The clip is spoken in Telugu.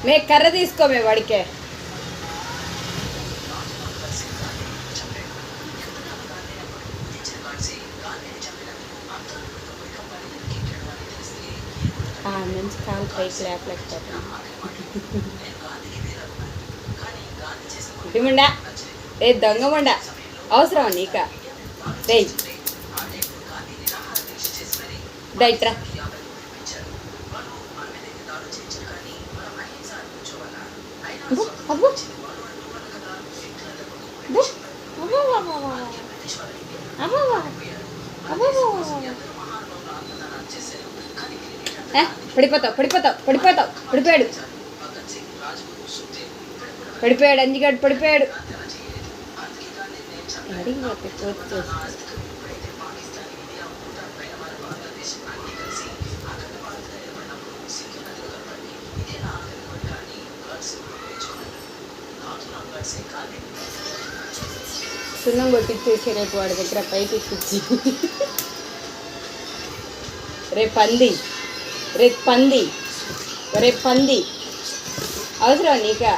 మే కర్ర తీసుకోమే వాడికే. నుంచి కాలు పైకి లేపలేకపోతాను. ఇమండా రే దొంగమండా అవసరమా నీక రే దైట్రా. పడిపోతావు పడిపోతావు పడిపోతావు. పడిపోయాడు పడిపోయాడు అంజిగాడు పడిపోయాడు. అడిగిపోతే పోతే సున్నం కొట్టించేసి రేపు వాడి దగ్గర పైకి ఎక్కించి రేపు పంది రేపు పంది రేపు పంది అవసరం నీకా.